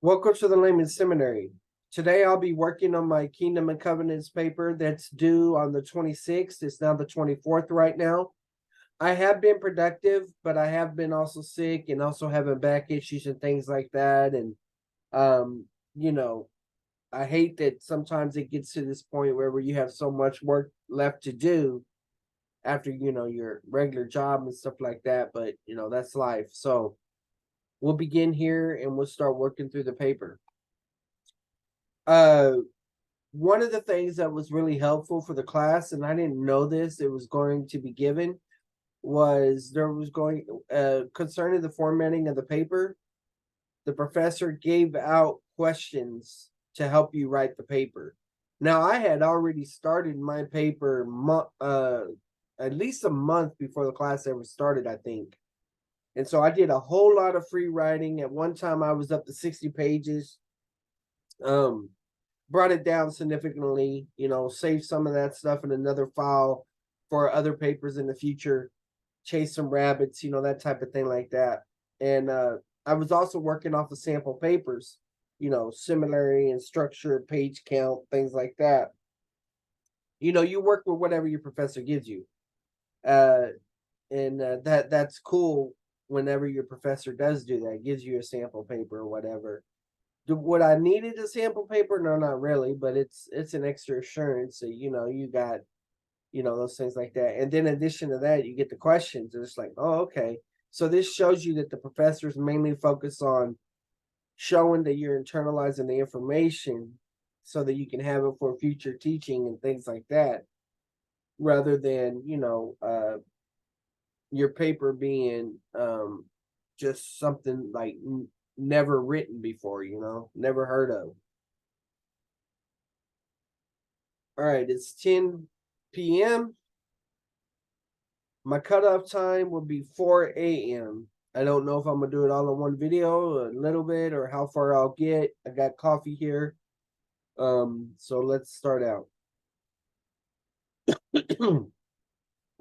Welcome to the Layman Seminary. Today I'll be working on my Kingdom and Covenants paper that's due on the 26th. It's now the 24th right now. I have been productive, but I have been also sick and also having back issues and things like that. And um, you know, I hate that sometimes it gets to this point where you have so much work left to do after your regular job and stuff like that. But that's life. So we'll begin here and we'll start working through the paper. Uh One of the things that was really helpful for the class, and I didn't know this, it was going to be given, was there was going concerning the formatting of the paper. The professor gave out questions to help you write the paper. Now I had already started my paper at least a month before the class ever started, I think. And so I did a whole lot of free writing. At one time I was up to 60 pages. Um Brought it down significantly, saved some of that stuff in another file for other papers in the future, chase some rabbits, that type of thing like that. And I was also working off of sample papers, similarity and structure, page count, things like that. You work with whatever your professor gives you. Uh, and that's cool whenever your professor does do that, gives you a sample paper or whatever. What I needed a sample paper? No, not really, but it's an extra assurance. So you got those things like that, and then in addition to that, you get the questions, and it's like, oh, okay. So this shows you that the professors mainly focus on showing that you're internalizing the information, so that you can have it for future teaching and things like that, rather than your paper being just something like never written before, never heard of. All right, it's 10 p.m. My cutoff time will be 4 a.m. I don't know if I'm gonna do it all in one video, a little bit, or how far I'll get. I got coffee here. So let's start out.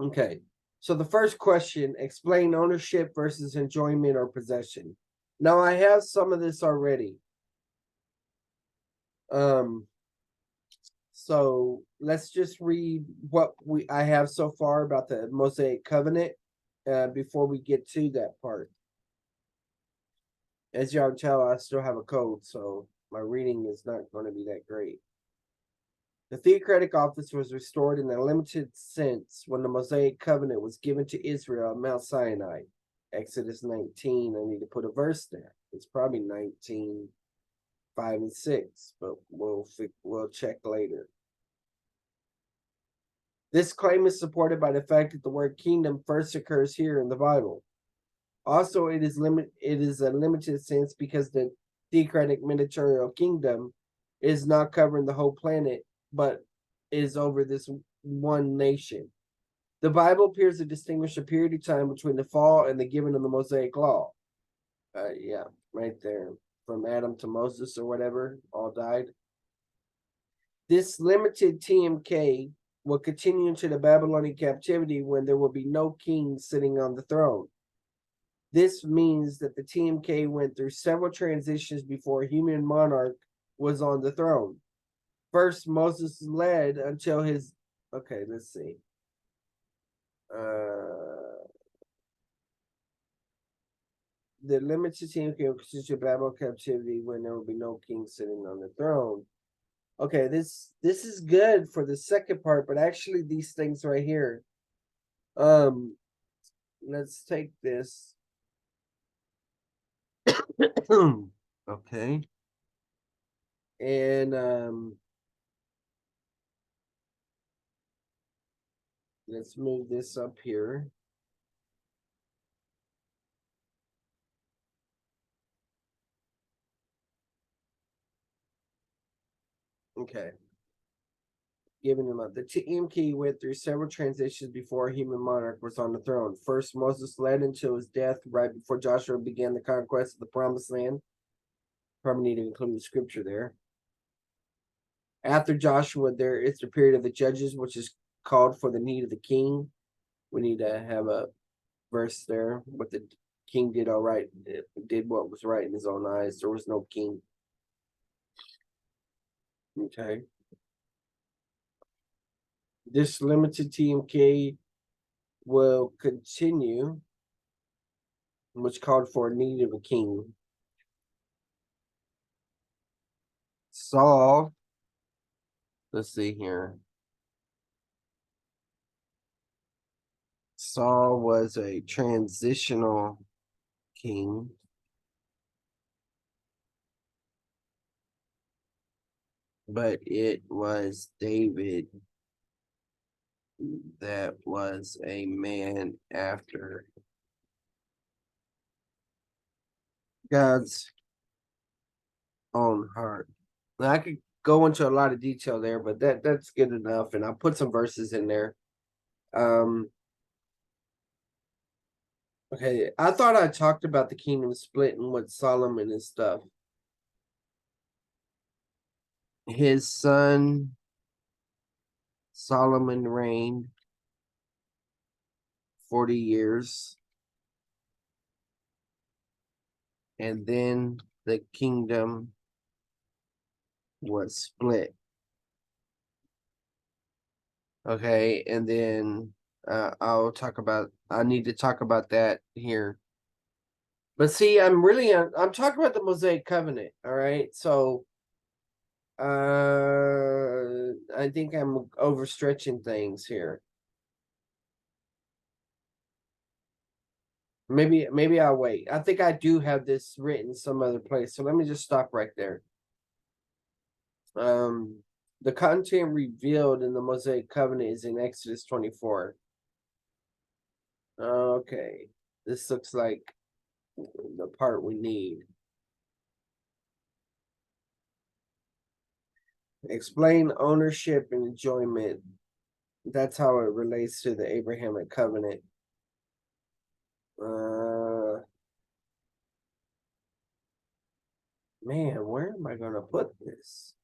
Okay. So the first question, explain ownership versus enjoyment or possession. Now I have some of this already. Um, So let's just read what I have so far about the Mosaic Covenant before we get to that part. As y'all tell, I still have a cold, so my reading is not going to be that great. The theocratic office was restored in a limited sense when the Mosaic Covenant was given to Israel at Mount Sinai. Exodus 19. I need to put a verse there. It's probably 19, 5 and 6, but we'll check later. This claim is supported by the fact that the word kingdom first occurs here in the Bible. Also, it is a limited sense because the theocratic ministerial kingdom is not covering the whole planet, but is over this one nation. The Bible appears to distinguish a period of time between the fall and the giving of the Mosaic law. Yeah, right there. From Adam to Moses or whatever, all died. This limited TMK will continue into the Babylonian captivity when there will be no king sitting on the throne. This means that the TMK went through several transitions before a human monarch was on the throne. First, Moses led until his. Okay, let's see. The limited TMK will continue to Babylon captivity when there will be no king sitting on the throne. Okay, this is good for the second part, but actually these things right here. Let's take this. Okay. And let's move this up here. Okay. Giving them up. The TMK went through several transitions before a human monarch was on the throne. First, Moses led until his death right before Joshua began the conquest of the promised land. Probably need to include the scripture there. After Joshua, there is the period of the judges, which is called for the need of the king. We need to have a verse there. But the king did all right, did what was right in his own eyes. There was no king. Okay. This limited TMK will continue, which called for a need of a king. Saul, let's see here. Saul was a transitional king. But it was David that was a man after God's own heart. Now, I could go into a lot of detail there, but that's good enough. And I'll put some verses in there. Okay, I thought I talked about the kingdom splitting with Solomon and stuff. His son Solomon reigned 40 years, and then the kingdom was split. Okay, and then I need to talk about that here. But see, I'm talking about the Mosaic Covenant, all right? So I think I'm overstretching things here. Maybe I'll wait. I think I do have this written some other place. So let me just stop right there. The content revealed in the Mosaic Covenant is in Exodus 24. Okay. This looks like the part we need. Explain ownership and enjoyment. That's how it relates to the Abrahamic covenant. Man, where am I gonna put this?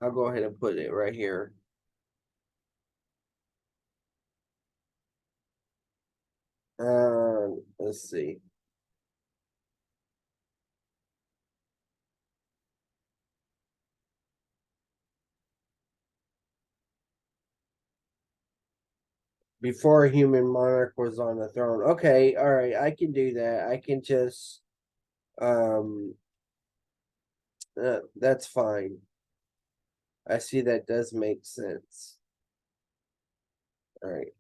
I'll go ahead and put it right here. Let's see. Before a human monarch was on the throne. Okay, all right, I can do that. I can just that's fine. I see that does make sense. All right.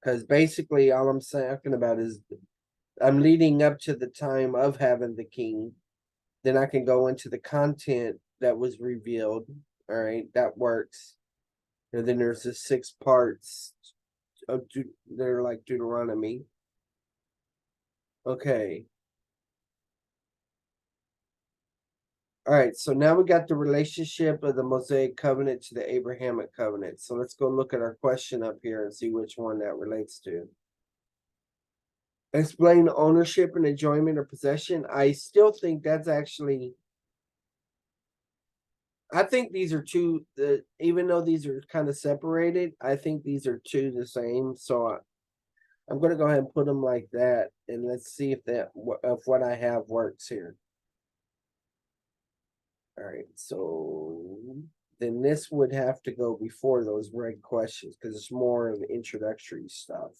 Because basically all I'm talking about is I'm leading up to the time of having the king. Then I can go into the content that was revealed. All right, that works. And then there's the 6 parts of they're like Deuteronomy. Okay. All right, so now we got the relationship of the Mosaic covenant to the Abrahamic covenant. So let's go look at our question up here and see which one that relates to. Explain ownership and enjoyment or possession. I still think that's actually I think these are two even though these are kind of separated, I think these are two the same. So I'm going to go ahead and put them like that, and let's see if what I have works here. All right, so then this would have to go before those red questions because it's more of introductory stuff.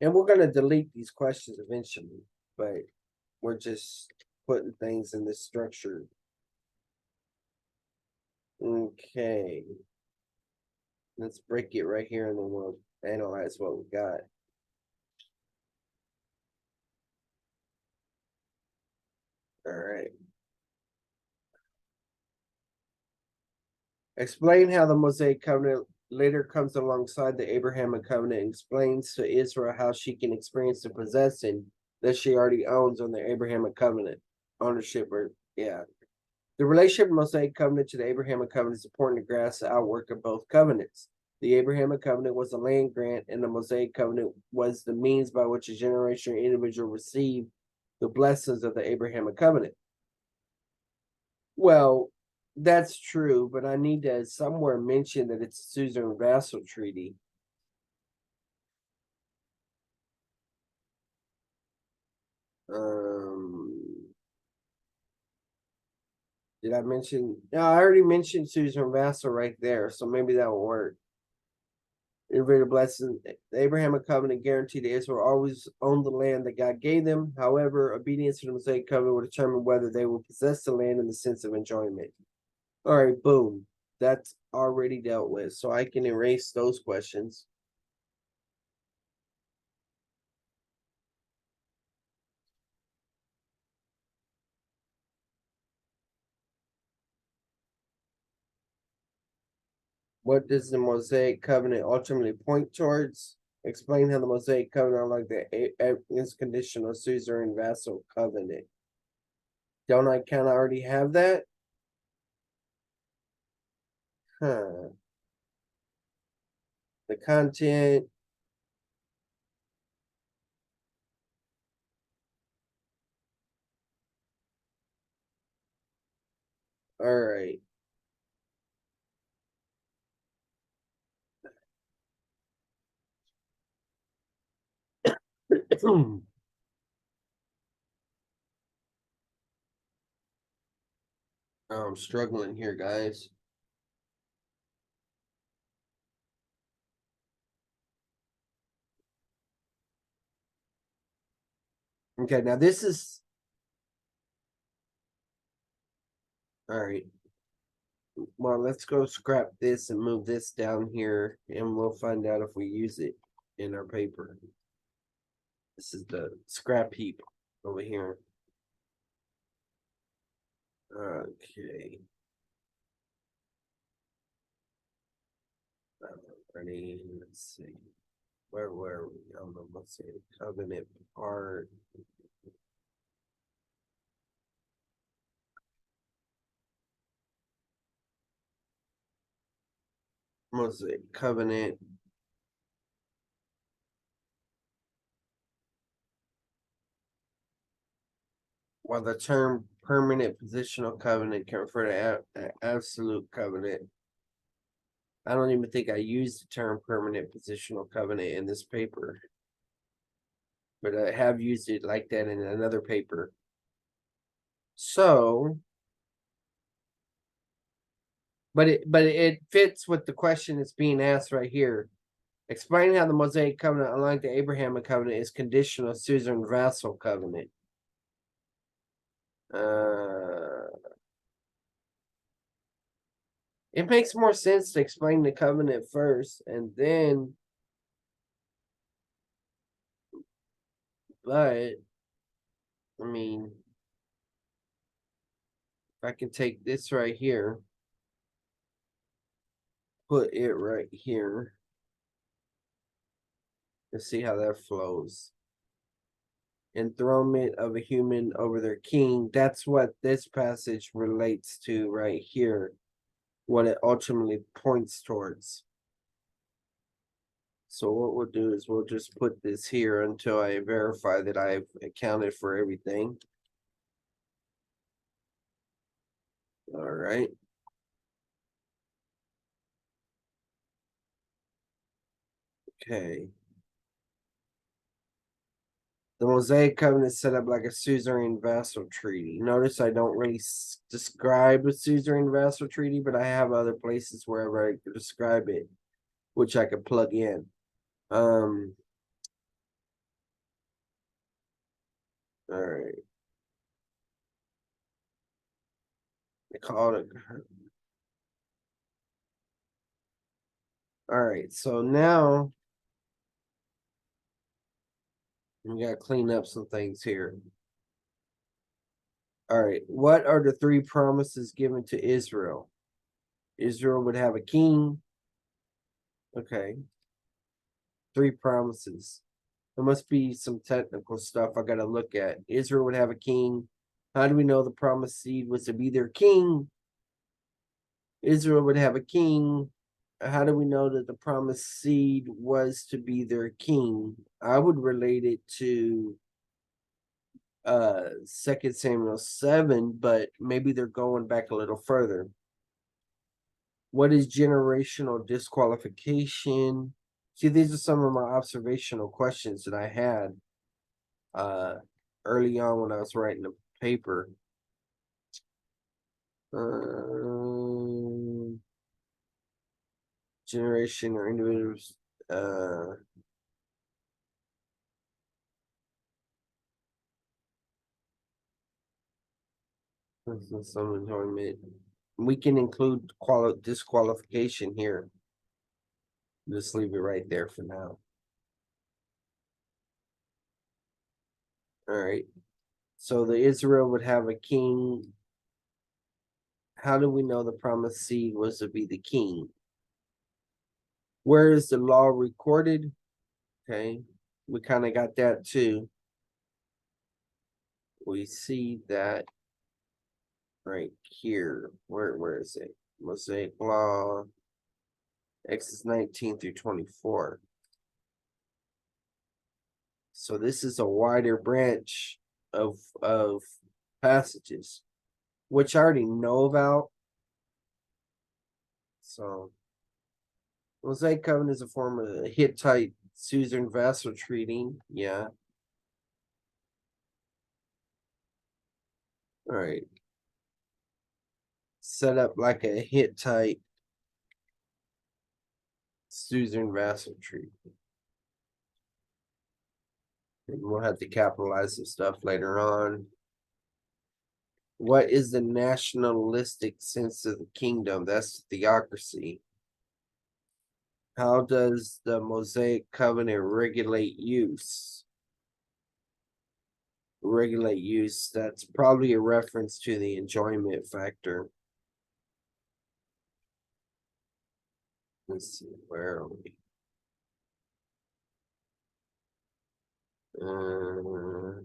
And we're going to delete these questions eventually, but we're just putting things in this structure. Okay. Let's break it right here and then we'll analyze what we got. All right. Explain how the Mosaic covenant later comes alongside the Abrahamic covenant and explains to Israel how she can experience the possession that she already owns on the Abrahamic covenant. Ownership or yeah. The relationship of Mosaic covenant to the Abrahamic covenant is important to grasp the outwork of both covenants. The Abrahamic covenant was a land grant, and the Mosaic covenant was the means by which a generation or individual received the blessings of the Abrahamic covenant. Well, that's true, but I need to somewhere mention that it's Suzerain Vassal Treaty. Um, Did I mention? No, I already mentioned Susan Vassal right there, so maybe that will work. Innovative blessing. The Abrahamic covenant guaranteed that Israel always owned the land that God gave them. However, obedience to the Mosaic covenant will determine whether they will possess the land in the sense of enjoyment. All right, boom. That's already dealt with, so I can erase those questions. What does the Mosaic covenant ultimately point towards? Explain how the Mosaic covenant, unlike the unconditional suzerain vassal covenant. Don't I kind of already have that? Huh. The content. All right. I'm struggling here, guys. Okay, now this is all right. Well, let's go scrap this and move this down here, and we'll find out if we use it in our paper. This is the scrap heap over here. Okay. Ready? Let's see. Where were we? On the let's see covenant part. Mosaic covenant. While the term permanent positional covenant can refer to absolute covenant, I don't even think I used the term permanent positional covenant in this paper, but I have used it like that in another paper. So, but it fits with the question that's being asked right here. Explain how the Mosaic covenant, unlike the Abrahamic covenant, is conditional suzerain vassal covenant. It makes more sense to explain the covenant first and then, but I mean, if I can take this right here, put it right here, and see how that flows. Enthronement of a human over their king. That's what this passage relates to right here. What it ultimately points towards. So what we'll do is we'll just put this here until I verify that I've accounted for everything. All right. Okay. The Mosaic covenant is set up like a suzerain vassal treaty. Notice I don't really describe a suzerain vassal treaty, but I have other places wherever I describe it, which I could plug in. All right. I call it. All right, so now we gotta clean up some things here. All right, what are the three promises given to Israel? Israel would have a king. Okay. Three promises. There must be some technical stuff I gotta look at. Israel would have a king. How do we know the promised seed was to be their king? Israel would have a king. How do we know that the promised seed was to be their king? I would relate it to 2 Samuel 7, but maybe they're going back a little further. What is generational disqualification? See, these are some of my observational questions that I had early on when I was writing the paper. Generation or individuals. Uh, some enjoyment. We can include disqualification here. Just leave it right there for now. All right. So the Israel would have a king. How do we know the promised seed was to be the king? Where is the law recorded? Okay, we kind of got that too. We see that right here. Where is it? Mosaic Law, Exodus 19 through 24. So this is a wider branch of passages, which I already know about. So Mosaic Covenant is a form of a Hittite suzerain vassal treaty. Yeah. All right. Set up like a Hittite suzerain vassal treaty. And we'll have to capitalize some stuff later on. What is the nationalistic sense of the kingdom? That's theocracy. How does the Mosaic Covenant regulate use? Regulate use. That's probably a reference to the enjoyment factor. Let's see, where are we? And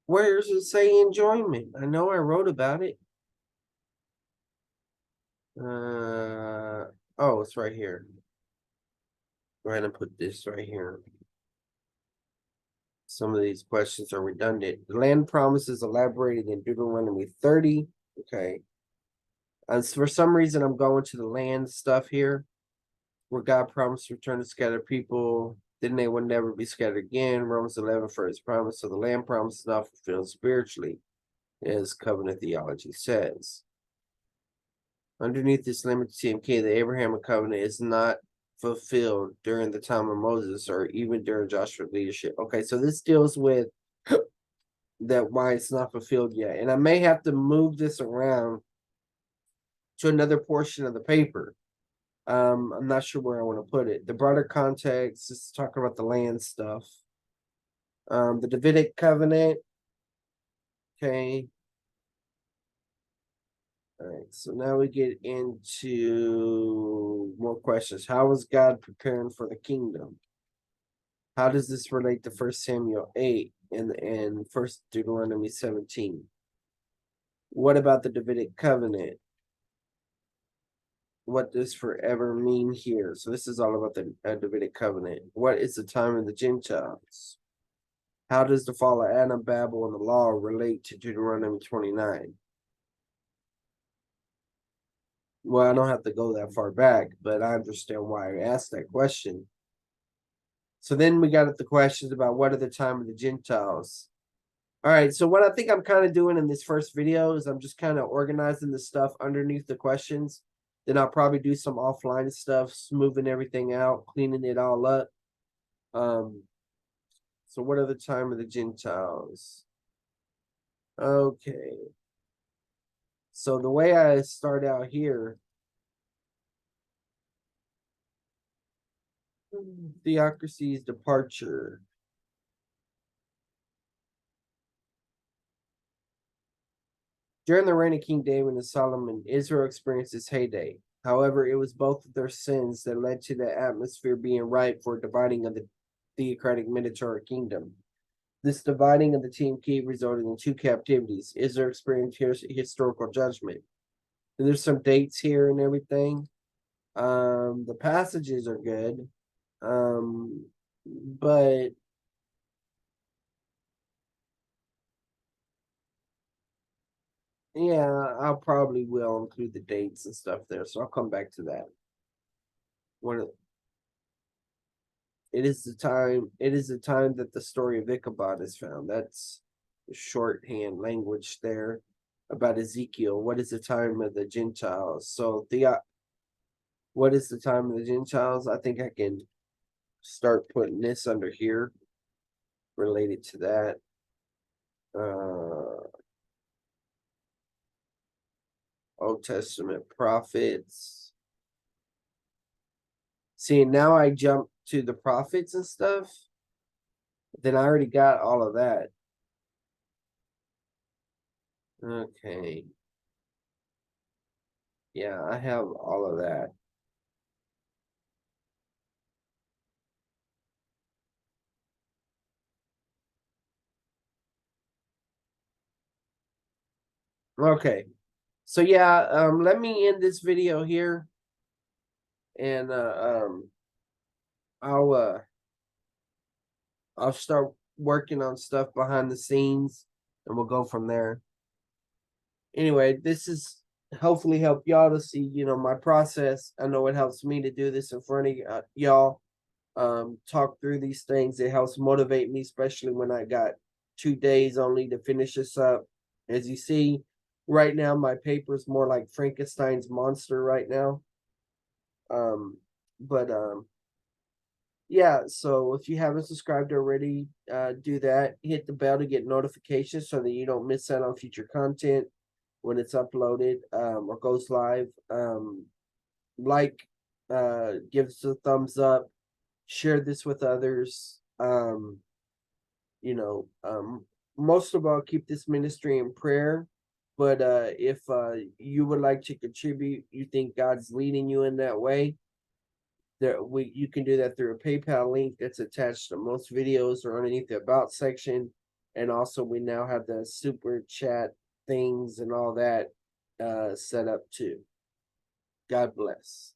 where does it say enjoyment? I know I wrote about it. Oh, it's right here. Go ahead and put this right here. Some of these questions are redundant. The land promises elaborated in Deuteronomy 30. Okay. For some reason, I'm going to the land stuff here, where God promised to return to scattered people. Then they would never be scattered again. Romans 11 for his promise. So the land promise is not fulfilled spiritually, as covenant theology says. Underneath this limited TMK, the Abrahamic covenant is not fulfilled during the time of Moses or even during Joshua's leadership. Okay, so this deals with that why it's not fulfilled yet. And I may have to move this around to another portion of the paper. I'm not sure where I want to put it. The broader context is talking about the land stuff. The Davidic covenant. Okay. All right, so now we get into more questions. How was God preparing for the kingdom? How does this relate to 1 Samuel 8 and 1 Deuteronomy 17? What about the Davidic covenant? What does forever mean here? So this is all about the Davidic covenant. What is the time of the Gentiles? How does the fall of Adam, Babel, and the law relate to Deuteronomy 29? Well, I don't have to go that far back, but I understand why I asked that question. So then we got at the questions about what are the time of the Gentiles. All right, so what I think I'm kind of doing in this first video is I'm just kind of organizing the stuff underneath the questions. Then I'll probably do some offline stuff, smoothing everything out, cleaning it all up. So what are the time of the Gentiles? Okay. So the way I start out here, theocracy's departure. During the reign of King David and Solomon, Israel experienced its heyday. However, it was both of their sins that led to the atmosphere being ripe for dividing of the theocratic military kingdom. This dividing of the team key resulted in two captivities. Israel experienced historical judgment. And there's some dates here and everything. The passages are good. But Yeah, I'll probably will include the dates and stuff there, so I'll come back to that. One of it is the time that the story of Ichabod is found. That's the shorthand language there about Ezekiel. What is the time of the Gentiles? So what is the time of the Gentiles? I think I can start putting this under here related to that. Old Testament prophets. See, now I jump to the prophets and stuff. Then I already got all of that. Okay. Yeah, I have all of that. Okay. So yeah, let me end this video here and I'll I'll start working on stuff behind the scenes and we'll go from there. Anyway, this is hopefully help y'all to see, my process. I know it helps me to do this in front of y'all. Talk through these things. It helps motivate me, especially when I got 2 days only to finish this up. As you see, right now my paper is more like Frankenstein's monster right now. But yeah, so if you haven't subscribed already, do that. Hit the bell to get notifications so that you don't miss out on future content when it's uploaded or goes live. Like, give us a thumbs up, share this with others. You know, most of all, keep this ministry in prayer. But if you would like to contribute, you think God's leading you in that way, you can do that through a PayPal link that's attached to most videos or underneath the about section. And also we now have the super chat things and all that set up too. God bless.